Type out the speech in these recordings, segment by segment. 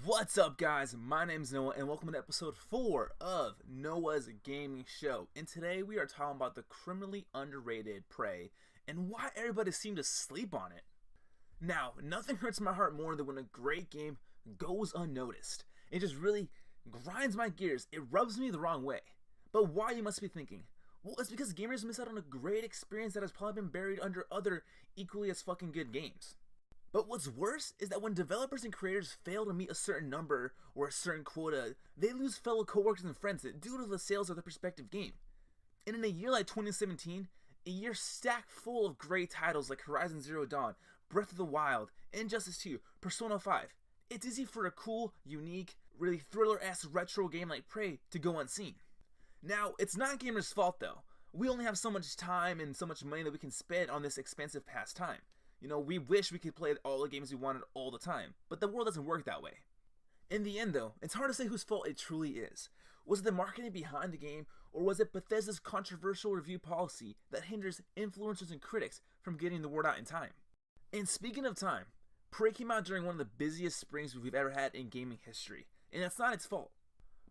What's up, guys? My name's Noah, and welcome to episode 4 of Noah's Gaming Show. And today we are talking about the criminally underrated Prey and why everybody seemed to sleep on it. Now, nothing hurts my heart more than when a great game goes unnoticed. It just really grinds my gears. It rubs me the wrong way. But why, you must be thinking? Well, it's because gamers miss out on a great experience that has probably been buried under other equally as fucking good games. But what's worse is that when developers and creators fail to meet a certain number or a certain quota, they lose fellow coworkers and friends due to the sales of their respective game. And in a year like 2017, a year stacked full of great titles like Horizon Zero Dawn, Breath of the Wild, Injustice 2, Persona 5, it's easy for a cool, unique, really thriller-esque retro game like Prey to go unseen. Now, it's not gamers' fault though. We only have so much time and so much money that we can spend on this expensive pastime. You know, we wish we could play all the games we wanted all the time, but the world doesn't work that way. In the end though, it's hard to say whose fault it truly is. Was it the marketing behind the game, or was it Bethesda's controversial review policy that hinders influencers and critics from getting the word out in time? And speaking of time, Prey came out during one of the busiest springs we've ever had in gaming history, and that's not its fault.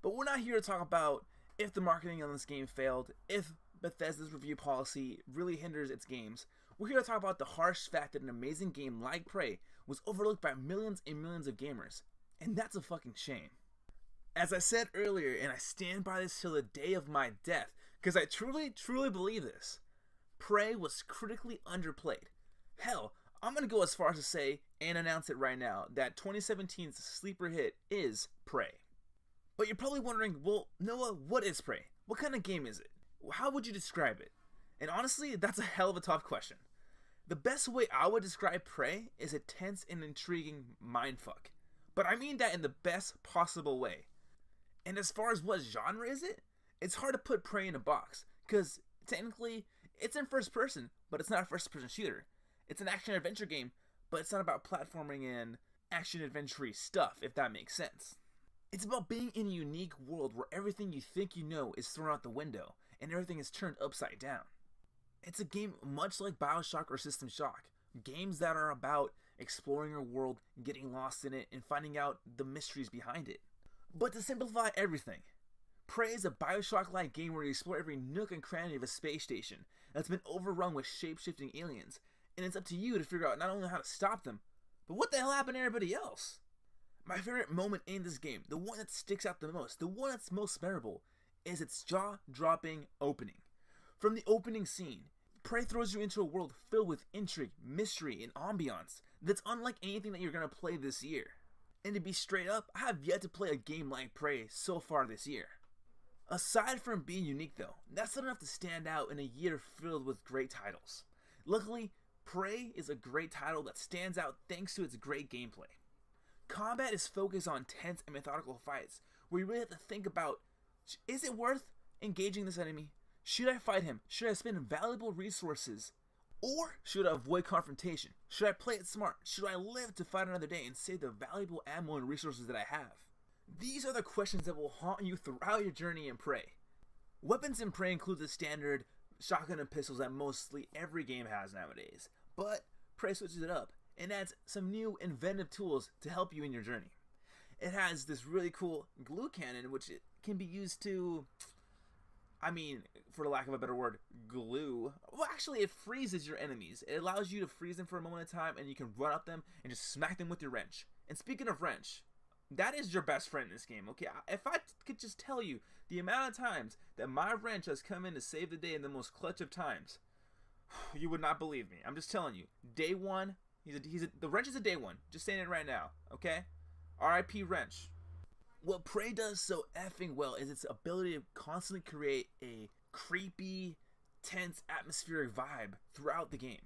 But we're not here to talk about if the marketing on this game failed, if Bethesda's review policy really hinders its games. We're here to talk about the harsh fact that an amazing game like Prey was overlooked by millions and millions of gamers, and that's a fucking shame. As I said earlier, and I stand by this till the day of my death, because I truly believe this, Prey was critically underplayed. Hell, I'm gonna go as far as to say, and announce it right now, that 2017's sleeper hit is Prey. But you're probably wondering, well, Noah, what is Prey? What kind of game is it? How would you describe it? And honestly, that's a hell of a tough question. The best way I would describe Prey is a tense and intriguing mindfuck. But I mean that in the best possible way. And as far as what genre is it, it's hard to put Prey in a box, because technically, it's in first person, but it's not a first person shooter. It's an action adventure game, but it's not about platforming and action adventure-y stuff, if that makes sense. It's about being in a unique world where everything you think you know is thrown out the window, and everything is turned upside down. It's a game much like BioShock or System Shock, games that are about exploring your world, getting lost in it, and finding out the mysteries behind it. But to simplify everything, Prey is a BioShock-like game where you explore every nook and cranny of a space station that's been overrun with shape-shifting aliens, and it's up to you to figure out not only how to stop them, but what the hell happened to everybody else? My favorite moment in this game, the one that sticks out the most, the one that's most memorable, is its jaw-dropping opening. From the opening scene, Prey throws you into a world filled with intrigue, mystery, and ambiance that's unlike anything that you're going to play this year. And to be straight up, I have yet to play a game like Prey so far this year. Aside from being unique though, that's not enough to stand out in a year filled with great titles. Luckily, Prey is a great title that stands out thanks to its great gameplay. Combat is focused on tense and methodical fights, where you really have to think about, is it worth engaging this enemy? Should I fight him? Should I spend valuable resources? Or should I avoid confrontation? Should I play it smart? Should I live to fight another day and save the valuable ammo and resources that I have? These are the questions that will haunt you throughout your journey in Prey. Weapons in Prey include the standard shotgun and pistols that mostly every game has nowadays, but Prey switches it up and adds some new inventive tools to help you in your journey. It has this really cool glue cannon, which it can be used to, for the lack of a better word, glue. Well, actually, it freezes your enemies. It allows you to freeze them for a moment of time, and you can run up them and just smack them with your wrench. And speaking of wrench, that is your best friend in this game, okay? If I could just tell you the amount of times that my wrench has come in to save the day in the most clutch of times, you would not believe me. I'm just telling you. Day one, the wrench is a day one. Just saying it right now, okay? R.I.P. wrench. What Prey does so effing well is its ability to constantly create a creepy, tense, atmospheric vibe throughout the game.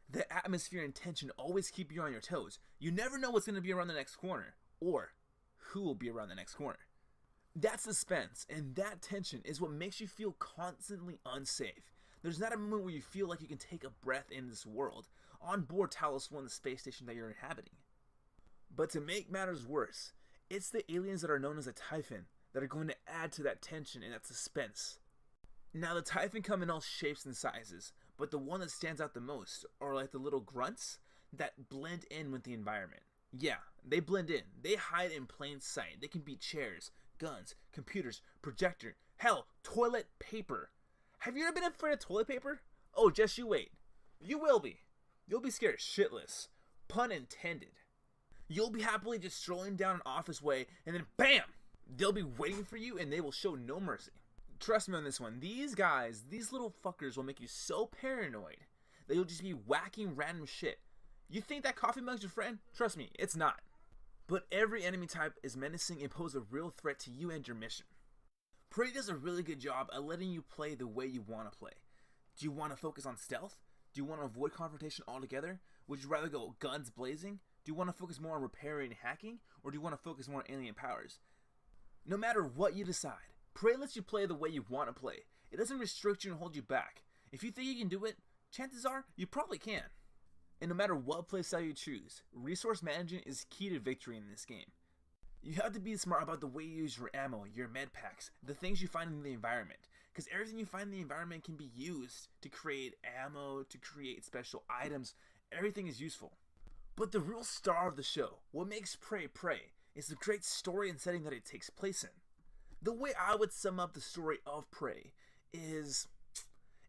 The atmosphere and tension always keep you on your toes. You never know what's going to be around the next corner, or who will be around the next corner. That suspense and that tension is what makes you feel constantly unsafe. There's not a moment where you feel like you can take a breath in this world, on board Talos 1, the space station that you're inhabiting. But to make matters worse, it's the aliens that are known as a Typhon that are going to add to that tension and that suspense. Now the Typhon come in all shapes and sizes, but the one that stands out the most are like the little grunts that blend in with the environment. Yeah, they blend in. They hide in plain sight. They can be chairs, guns, computers, projector, hell, toilet paper. Have you ever been afraid of toilet paper? Oh, just you wait. You will be. You'll be scared shitless. Pun intended. You'll be happily just strolling down an office way, and then BAM! They'll be waiting for you, and they will show no mercy. Trust me on this one. These guys, these little fuckers will make you so paranoid that you'll just be whacking random shit. You think that coffee mug's your friend? Trust me, it's not. But every enemy type is menacing and pose a real threat to you and your mission. Prey does a really good job at letting you play the way you want to play. Do you want to focus on stealth? Do you want to avoid confrontation altogether? Would you rather go guns blazing? Do you want to focus more on repairing and hacking? Or do you want to focus more on alien powers? No matter what you decide, Prey lets you play the way you want to play. It doesn't restrict you and hold you back. If you think you can do it, chances are you probably can. And no matter what playstyle you choose, resource management is key to victory in this game. You have to be smart about the way you use your ammo, your med packs, the things you find in the environment. Because everything you find in the environment can be used to create ammo, to create special items. Everything is useful. But the real star of the show, what makes Prey Prey, is the great story and setting that it takes place in. The way I would sum up the story of Prey is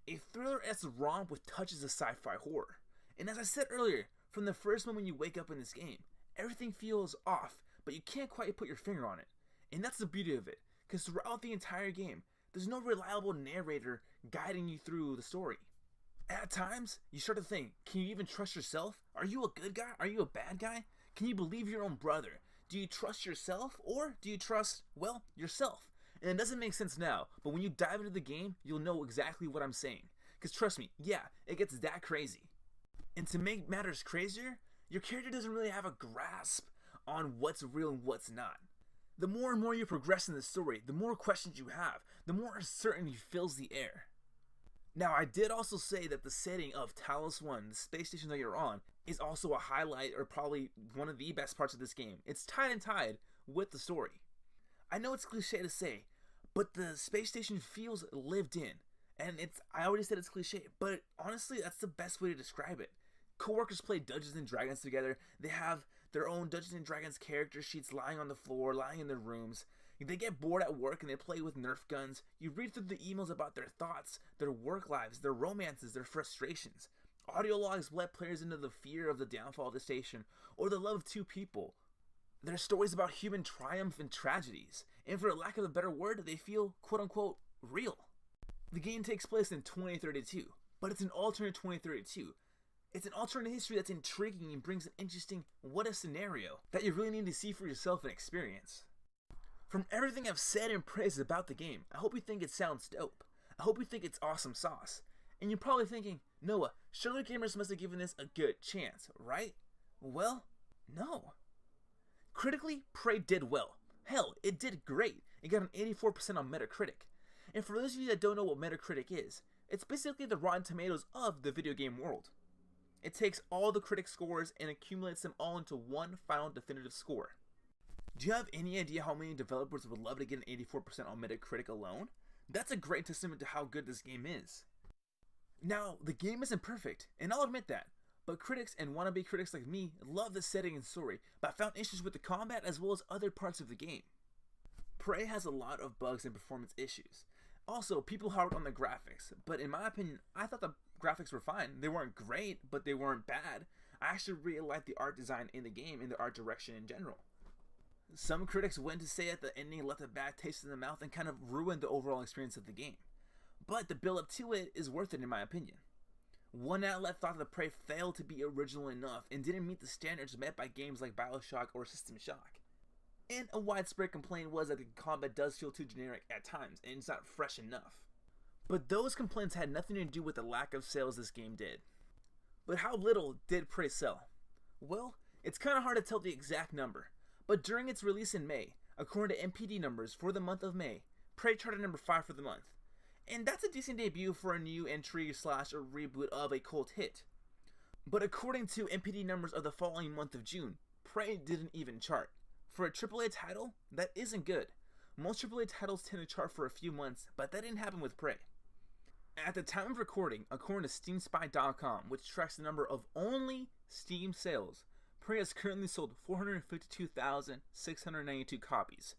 a thriller-esque romp with touches of sci-fi horror. And as I said earlier, from the first moment you wake up in this game, everything feels off, but you can't quite put your finger on it. And that's the beauty of it, because throughout the entire game, there's no reliable narrator guiding you through the story. At times, you start to think, can you even trust yourself? Are you a good guy? Are you a bad guy? Can you believe your own brother? Do you trust yourself, or do you trust, well, yourself? And it doesn't make sense now, but when you dive into the game, you'll know exactly what I'm saying. Because trust me, yeah, it gets that crazy. And to make matters crazier, your character doesn't really have a grasp on what's real and what's not. The more and more you progress in the story, the more questions you have, the more uncertainty fills the air. Now, I did also say that the setting of Talos 1, the space station that you're on, is also a highlight or probably one of the best parts of this game. It's tied with the story. I know it's cliche to say, but the space station feels lived in. And I already said it's cliche, but honestly, that's the best way to describe it. Coworkers play Dungeons and Dragons together. They have their own Dungeons and Dragons character sheets lying on the floor, lying in their rooms. They get bored at work and they play with Nerf guns. You read through the emails about their thoughts, their work lives, their romances, their frustrations. Audio logs let players into the fear of the downfall of the station or the love of two people. There are stories about human triumph and tragedies, and for lack of a better word, they feel quote-unquote real. The game takes place in 2032, but it's an alternate 2032. It's an alternate history that's intriguing and brings an interesting what-if scenario that you really need to see for yourself and experience. From everything I've said and praised about the game, I hope you think it sounds dope. I hope you think it's awesome sauce. And you're probably thinking, Noah, surely gamers must have given this a good chance, right? Well, no. Critically, Prey did well. Hell, it did great. It got an 84% on Metacritic. And for those of you that don't know what Metacritic is, it's basically the Rotten Tomatoes of the video game world. It takes all the critic scores and accumulates them all into one final definitive score. Do you have any idea how many developers would love to get an 84% on Metacritic alone? That's a great testament to how good this game is. Now, the game isn't perfect, and I'll admit that, but critics and wannabe critics like me love the setting and story, but found issues with the combat as well as other parts of the game. Prey has a lot of bugs and performance issues. Also, people harped on the graphics, but in my opinion, I thought the graphics were fine. They weren't great, but they weren't bad. I actually really liked the art design in the game and the art direction in general. Some critics went to say that the ending left a bad taste in the mouth and kind of ruined the overall experience of the game. But the build up to it is worth it in my opinion. One outlet thought that Prey failed to be original enough and didn't meet the standards met by games like BioShock or System Shock. And a widespread complaint was that the combat does feel too generic at times and it's not fresh enough. But those complaints had nothing to do with the lack of sales this game did. But how little did Prey sell? Well, it's kind of hard to tell the exact number, but during its release in May, according to MPD numbers for the month of May, Prey charted number 5 for the month. And that's a decent debut for a new entry / a reboot of a cult hit. But according to MPD numbers of the following month of June, Prey didn't even chart. For a AAA title, that isn't good. Most AAA titles tend to chart for a few months, but that didn't happen with Prey. At the time of recording, according to SteamSpy.com, which tracks the number of only Steam sales, Prey has currently sold 452,692 copies.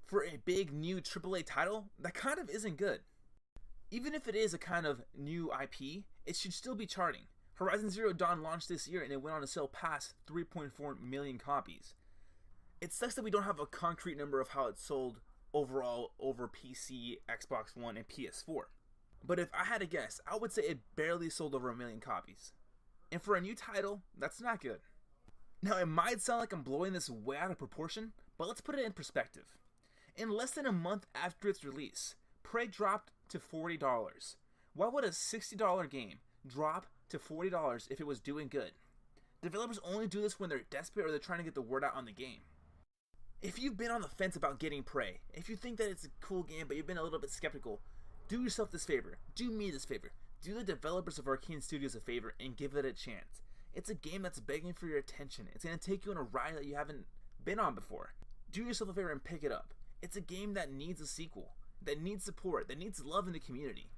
For a big new AAA title, that kind of isn't good. Even if it is a kind of new IP, it should still be charting. Horizon Zero Dawn launched this year and it went on to sell past 3.4 million copies. It sucks that we don't have a concrete number of how it sold overall over PC, Xbox One, and PS4. But if I had to guess, I would say it barely sold over 1 million copies. And for a new title, that's not good. Now, it might sound like I'm blowing this way out of proportion, but let's put it in perspective. In less than a month after its release, Prey dropped to $40. Why would a $60 game drop to $40 if it was doing good? Developers only do this when they're desperate or they're trying to get the word out on the game. If you've been on the fence about getting Prey, if you think that it's a cool game but you've been a little bit skeptical, do yourself this favor, do me this favor, do the developers of Arcane Studios a favor and give it a chance. It's a game that's begging for your attention. It's going to take you on a ride that you haven't been on before. Do yourself a favor and pick it up. It's a game that needs a sequel, that needs support, that needs love in the community.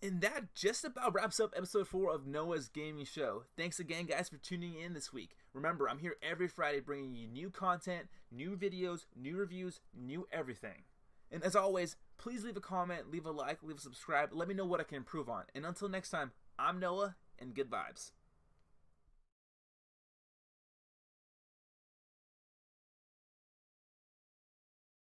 And that just about wraps up episode 4 of Noah's Gaming Show. Thanks again, guys, for tuning in this week. Remember, I'm here every Friday bringing you new content, new videos, new reviews, new everything. And as always, please leave a comment, leave a like, leave a subscribe. Let me know what I can improve on. And until next time, I'm Noah, and good vibes.